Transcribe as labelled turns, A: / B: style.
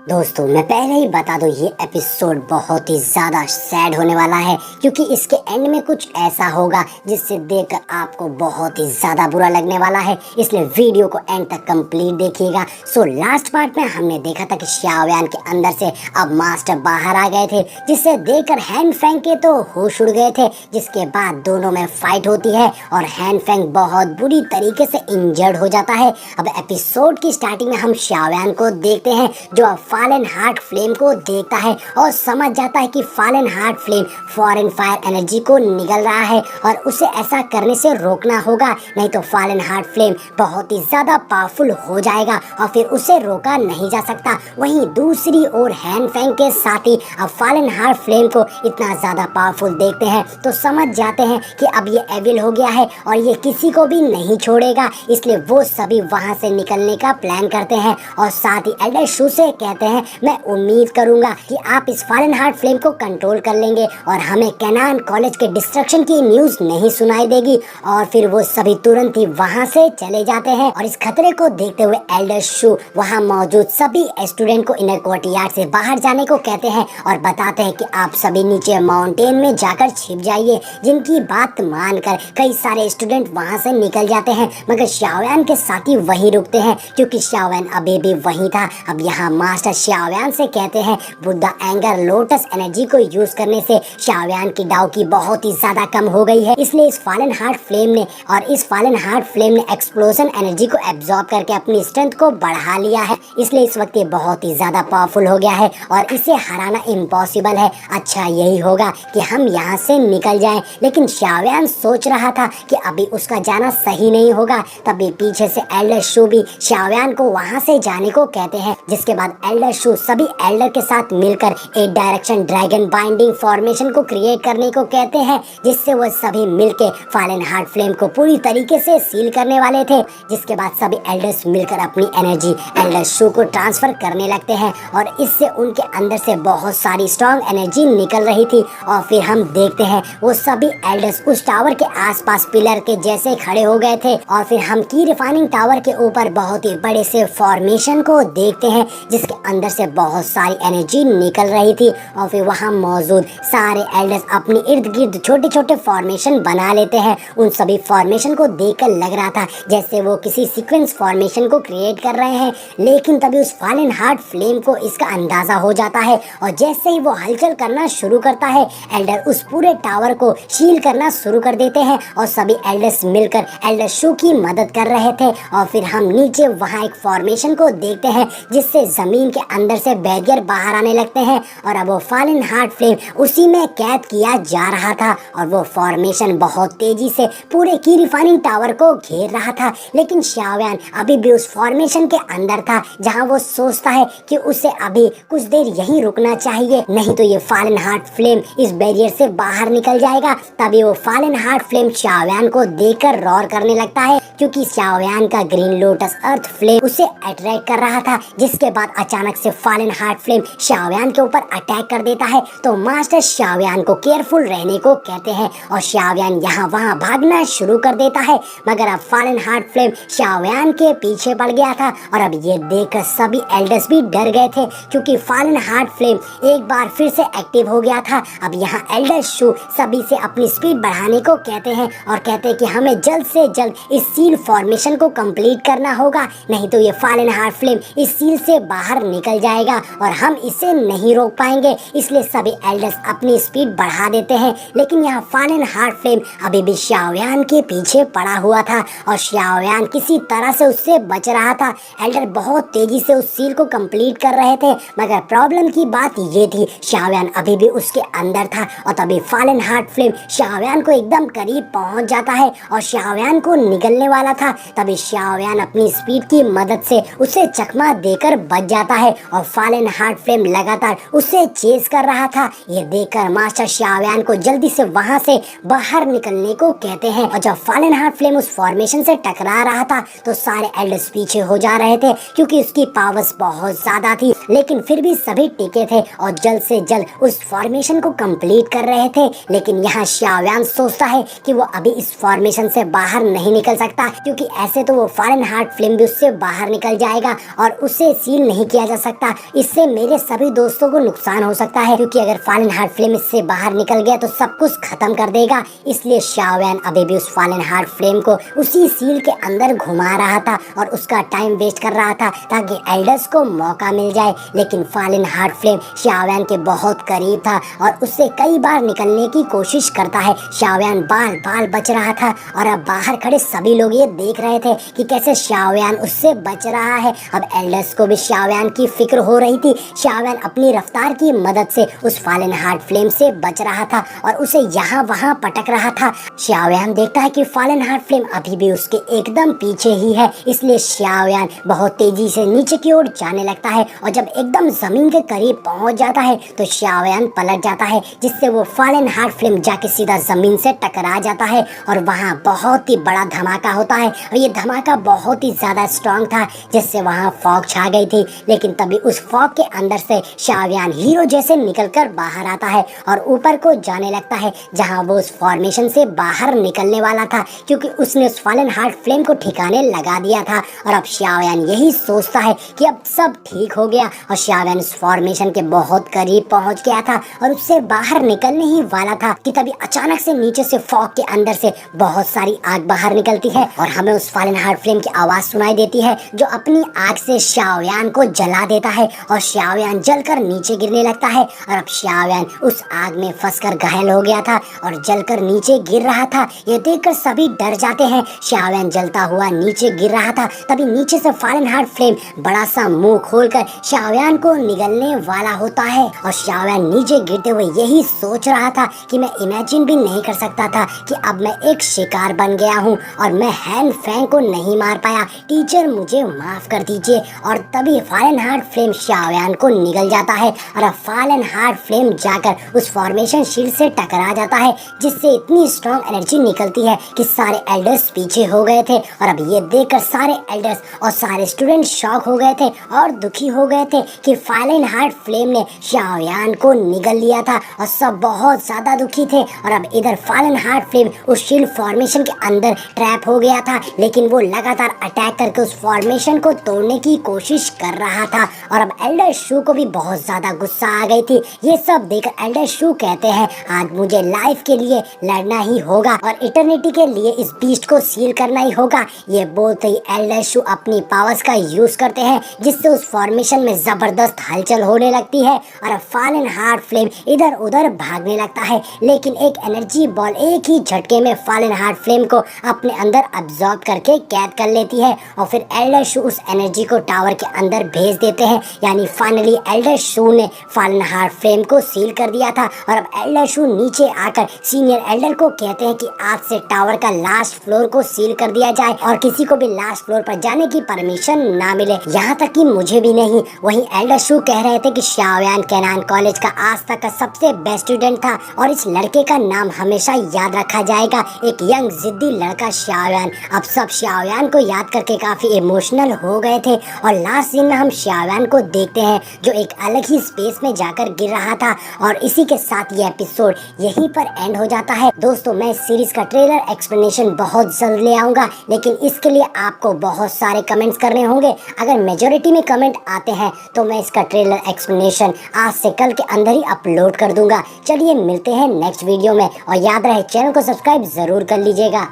A: दोस्तों मैं पहले ही बता दूं, ये एपिसोड बहुत ही ज़्यादा सैड होने वाला है क्योंकि इसके एंड में कुछ ऐसा होगा जिससे देखकर आपको बहुत ही ज़्यादा बुरा लगने वाला है। इसलिए वीडियो को एंड तक कंप्लीट देखिएगा। सो लास्ट पार्ट में हमने देखा था कि xiaoyan के अंदर से अब मास्टर बाहर आ गए थे, जिससे देखकर हैन फैंग के तो होश उड़ गए थे। जिसके बाद दोनों में फाइट होती है और हैन फैंग बहुत बुरी तरीके से इंजर्ड हो जाता है। अब एपिसोड की स्टार्टिंग में हम xiaoyan को देखते हैं जो अब फॉलन हार्ट फ्लेम को देखता है और समझ जाता है कि fallen heart flame foreign fire energy को निगल रहा है और उसे ऐसा करने से रोकना होगा, नहीं तो फॉलन हार्ट फ्लेम बहुत ही ज्यादा पावरफुल हो जाएगा और फिर उसे रोका नहीं जा सकता। वहीं दूसरी ओर हैन फैंग के साथी अब फॉलन हार्ट फ्लेम को इतना ज्यादा पावरफुल देखते हैं तो समझ जाते हैं कि अब ये एविल हो गया है और ये किसी को भी नहीं छोड़ेगा। इसलिए वो सभी वहां से निकलने का प्लान करते हैं और साथ ही एल्डर शू से कहते हैं, मैं उम्मीद करूंगा कि आप इस फॉलन हार्ट फ्लेम को कंट्रोल कर लेंगे और हमें कैनान कॉलेज के डिस्ट्रक्शन की न्यूज नहीं सुनाई देगी। और फिर वो सभी तुरंत ही वहां से चले जाते हैं और इस खतरे को देखते हुए एल्डर शू वहां मौजूद सभी स्टूडेंट को इनर कोर्टयार्ड से बाहर जाने को कहते हैं और बताते हैं कि आप सभी नीचे माउंटेन में जाकर छिप जाइए। जिनकी बात मानकर कई सारे स्टूडेंट वहां से निकल जाते हैं, मगर xiaoyan के साथी वहीं रुकते हैं क्योंकि xiaoyan अभी भी वहीं था। अब यहाँ मास्टर xiaoyan से कहते हैं, बुद्धा एंगर लोटस एनर्जी को यूज करने से xiaoyan की डाउ की बहुत ही ज्यादा कम हो गई है। इसलिए इस फॉलन हार्ट फ्लेम ने एक्सप्लोजन एनर्जी को एब्जॉर्ब करके अपनी स्ट्रेंथ को बढ़ा लिया है। इसलिए इस वक्त ये बहुत ही ज्यादा पावरफुल हो गया है और इसे हराना इम्पॉसिबल है। अच्छा यही होगा कि हम यहाँ से निकल जाएं। लेकिन xiaoyan सोच रहा था कि अभी उसका जाना सही नहीं होगा। तभी पीछे से एल्डर शू भी xiaoyan को वहाँ से जाने को कहते हैं। जिसके बाद एल्डर शू सभी एल्डर के साथ मिलकर एक डायरेक्शन ड्रैगन बाइंडिंग फॉर्मेशन को क्रिएट करने को कहते हैं, जिससे वो सभी मिलके फॉलन हार्ट फ्लेम को पूरी तरीके से सील करने वाले थे। जिसके बाद सभी एल्डर्स मिलकर अपनी एनर्जी एल्डर शू को ट्रांसफर करने लगते हैं और इससे उनके अंदर से बहुत सारी स्ट्रॉन्ग एनर्जी निकल रही थी। और फिर हम देखते हैं वो सभी एल्डर्स उस टावर के आसपास पिलर के जैसे खड़े हो गए थे और फिर हम की रिफाइनिंग टावर के ऊपर बहुत ही बड़े से फॉर्मेशन को देखते हैं जिसके अंदर से बहुत सारी एनर्जी निकल रही थी। और फिर वहां मौजूद सारे एल्डर्स अपने इर्द गिर्द छोटे छोटे फॉर्मेशन बना लेते हैं। उन सभी फॉर्मेशन को देखकर लग रहा था जैसे वो किसी सीक्वेंस फॉर्मेशन को क्रिएट कर रहे हैं। लेकिन तभी उस फॉलन हार्ट फ्लेम को इसका अंदाजा हो जाता है और जैसे ही वो हलचल करना शुरू करता है, एल्डर उस पूरे टावर को शील करना शुरू कर देते हैं और सभी एल्डर्स मिलकर एल्डर शू की मदद कर रहे थे। और फिर हम नीचे वहां एक फॉर्मेशन को देखते हैं जिससे जमीन के अंदर से बैरियर बाहर आने लगते हैं और अब वो फॉलन हार्ट फ्लेम उसी में कैद किया जा रहा था और वो फॉर्मेशन बहुत तेजी से पूरे की रिफाइनिंग टावर को घेर रहा था। लेकिन xiaoyan अभी भी उस फॉर्मेशन के अंदर था जहां वो सोचता है कि उसे अभी कुछ देर यहीं रुकना चाहिए, नहीं तो ये फॉलन हार्ट फ्लेम इस बैरियर से बाहर निकल जाएगा। तभी वो फॉलन हार्ट फ्लेम xiaoyan को देखकर रोर करने लगता है क्योंकि xiaoyan का ग्रीन लोटस अर्थ फ्लेम उसे अट्रैक्ट कर रहा था। जिसके बाद अचानक से फॉलन हार्ट फ्लेम xiaoyan के ऊपर अटैक कर देता है तो मास्टर xiaoyan को केयरफुल रहने को कहते हैं और xiaoyan यहाँ वहाँ भागना शुरू कर देता है। मगर अब फॉलन हार्ट फ्लेम xiaoyan के पीछे पड़ गया था और अब ये देखकर सभी एल्डर्स भी डर गए थे क्योंकि फॉलन हार्ट फ्लेम एक बार फिर से एक्टिव हो गया था। अब यहाँ एल्डर शू सभी से अपनी स्पीड बढ़ाने को कहते हैं और कहते हैं कि हमें जल्द से जल्द इस सील फॉर्मेशन को कंप्लीट करना होगा, नहीं तो ये फॉलन हार्ट फ्लेम इस सील से बाहर निकल जाएगा और हम इसे नहीं रोक पाएंगे। इसलिए सभी एल्डर्स अपनी स्पीड बढ़ा देते हैं। लेकिन यहाँ फॉलन हार्ट फ्लेम अभी भी xiaoyan के पीछे पड़ा हुआ था और xiaoyan किसी तरह से उससे बच रहा था। एल्डर बहुत तेजी से उस सील को कंप्लीट कर रहे थे, मगर प्रॉब्लम की बात ये थी xiaoyan अभी भी उसके अंदर था। और तभी फॉलन हार्ट फ्लेम xiaoyan को एकदम करीब पहुंच जाता है और xiaoyan को निगलने वाला था। तभी xiaoyan अपनी स्पीड की मदद से उसे चकमा देकर बच जाता है और फॉलन हार्ट फ्लेम लगातार उसे चेज कर रहा था। ये देखकर मास्टर xiaoyan को जल्दी से वहां से बाहर निकलने को कहते हैं और जब फॉलन हार्ट फ्लेम उस फॉर्मेशन से टकरा रहा था तो सारे एल्डर्स पीछे हो जा रहे थे क्योंकि उसकी पावर्स बहुत ज्यादा थी। लेकिन फिर भी सभी टिके थे और जल्द से जल्द उस फॉर्मेशन को कंप्लीट कर रहे थे। लेकिन यहाँ xiaoyan सोचता है कि वो अभी इस फॉर्मेशन से बाहर नहीं निकल सकता क्योंकि ऐसे तो वो फॉलन हार्ट फ्लेम भी उससे बाहर निकल जाएगा और उसे सील नहीं किया जा सकता, इससे मेरे सभी दोस्तों को नुकसान हो सकता है, क्योंकि अगर फॉलन हार्ट फ्लेम इससे बाहर निकल गया तो सब कुछ खत्म कर देगा। इसलिए शाओयान अभी भी उस फॉलन हार्ट फ्लेम को उसी सील के अंदर घुमा रहा था और उसका टाइम वेस्ट कर रहा था ताकि एल्डर्स को मौका मिल जाए। लेकिन फॉलन हार्ट फ्लेम शाओयान के बहुत करीब था और उससे कई बार निकलने की कोशिश करता है। शाओयान बाल बाल बच रहा था और अब बाहर खड़े सभी लोग ये देख रहे थे कि कैसे शाओयान उससे बच रहा है। अब एल्डर्स को भी शाओयान की फिक्र हो रही थी। शाओयान अपनी रफ्तार की मदद से उस फॉलन हार्ट फ्लेम से बच रहा था और उसे यहाँ वहाँ पटक रहा था। शाओयान देखता है कि फॉलन हार्ट फ्लेम अभी भी उसके एकदम पीछे ही है, इसलिए शाओयान बहुत तेजी से नीचे की ओर जाने लगता है और जब एकदम जमीन के करीब पहुंच जाता है तो शाओयान पलट जाता है, जिससे वो फॉलन हार्ट फ्लेम जाके सीधा जमीन से टकरा जाता है और वहाँ बहुत ही बड़ा धमाका होता है। और ये धमाका बहुत ही ज्यादा स्ट्रॉन्ग था, जिससे वहाँ फॉग छा गई थी। लेकिन तभी उस फॉग के अंदर से शाओयान हीरो जैसे निकलकर बाहर आता है और ऊपर को जाने लगता है, जहाँ वो उस फॉर्मेशन से बाहर निकलने वाला था, क्योंकि उसने उस फॉलन हार्ट फ्लेम को ठिकाने लगा दिया था। और अब शाओयान यही सोचता है कि अब सब ठीक हो गया और शाओयान उस फॉर्मेशन के बहुत करीब पहुंच गया था और उससे बाहर निकलने ही वाला था कि तभी अचानक से नीचे से फॉग के अंदर से बहुत सारी आग बाहर निकलती है और हमें उस फॉलन हार्ट फ्लेम की आवाज सुनाई देती है, जो अपनी आग से शाओयान को जला देता है और शाओयान जलकर नीचे गिरने लगता है। और अब शाओयान उस आग में फंसकर घायल हो गया था और जलकर नीचे गिर रहा था। ये देखकर सभी डर जाते हैं। शाओयान जलता हुआ नीचे गिर रहा था, तभी नीचे से फॉलन हार्ट फ्लेम बड़ा सा मुंह खोलकर शाओयान को निगलने वाला होता है और शाओयान नीचे गिरते हुए यही सोच रहा था कि मैं इमेजिन भी नहीं कर सकता था कि अब मैं एक शिकार बन गया हूँ और मैं हैन फैंग को नहीं मार पाया। टीचर मुझे माफ कर दीजिए। और तभी फॉलन हार्ट फ्लेम शाओयान को निगल जाता है और अब फॉलन हार्ट फ्लेम जाकर उस फॉर्मेशन शील्ड से टकरा जाता है, जिससे इतनी स्ट्रॉन्ग एनर्जी निकलती है कि सारे एल्डर्स पीछे हो गए थे। और अब ये देखकर सारे एल्डर्स और सारे स्टूडेंट शॉक हो गए थे और दुखी हो गए थे कि फॉलन हार्ट फ्लेम ने शाओयान को निगल लिया था और सब बहुत ज्यादा दुखी थे। और अब इधर फॉलन हार्ट फ्लेम उस शील्ड फॉर्मेशन के अंदर ट्रैप हो गया था, लेकिन वो लगातार अटैक करके उस फॉर्मेशन को तोड़ने की कोशिश कर रहा था। और अब एल्डर शू को भी बहुत ज्यादा गुस्सा आ गई थी। ये सब देखकर एल्डर शू कहते हैं, आज मुझे लाइफ के लिए लड़ना ही होगा और इटर्निटी के लिए इस बीस्ट को सील करना ही होगा। ये बोलते ही एल्डर शू अपनी पावर्स का यूज करते हैं, जिससे उस फॉर्मेशन में जबरदस्त हलचल होने लगती है और अब फॉलन हार्ट फ्लेम इधर उधर भागने लगता है। लेकिन एक एनर्जी बॉल एक ही झटके में फॉलन हार्ट फ्लेम को अपने अंदर अब्सॉर्ब करके कैद कर लेती है और फिर एल्डर शू उस एनर्जी को टावर के अंदर भेज देते हैं। यानी फाइनली एल्डर शू ने फॉलन हार्ट फ्लेम को सील कर दिया था। और अब एल्डर शू नीचे आकर सीनियर एल्डर को कहते हैं कि आज से टावर का लास्ट फ्लोर को सील कर दिया जाए और किसी को भी लास्ट फ्लोर पर जाने की परमिशन ना मिले, यहाँ तक कि मुझे भी नहीं। वहीं एल्डर शू कह रहे थे कि शाओयान केनान कॉलेज का आज तक का सबसे बेस्ट स्टूडेंट था और इस लड़के का नाम हमेशा याद रखा जाएगा, एक यंग जिद्दी लड़का शाओयान। अब सब शाओयान को याद करके काफी इमोशनल हो गए थे और लास्ट सीन में हम शाओयान को देखते हैं जो एक अलग ही स्पेस में जाकर गिर रहा था। और इसी के साथ ये एपिसोड यहीं पर एंड हो जाता है। दोस्तों, मैं इस सीरीज का ट्रेलर एक्सप्लेनेशन बहुत जल्द ले आऊंगा, लेकिन इसके लिए आपको बहुत सारे कमेंट्स करने होंगे। अगर मेजोरिटी में कमेंट आते हैं तो मैं इसका ट्रेलर एक्सप्लेनेशन आज से कल के अंदर ही अपलोड कर दूंगा। चलिए मिलते हैं नेक्स्ट वीडियो में और याद रहे चैनल को सब्सक्राइब जरूर कर लीजिएगा।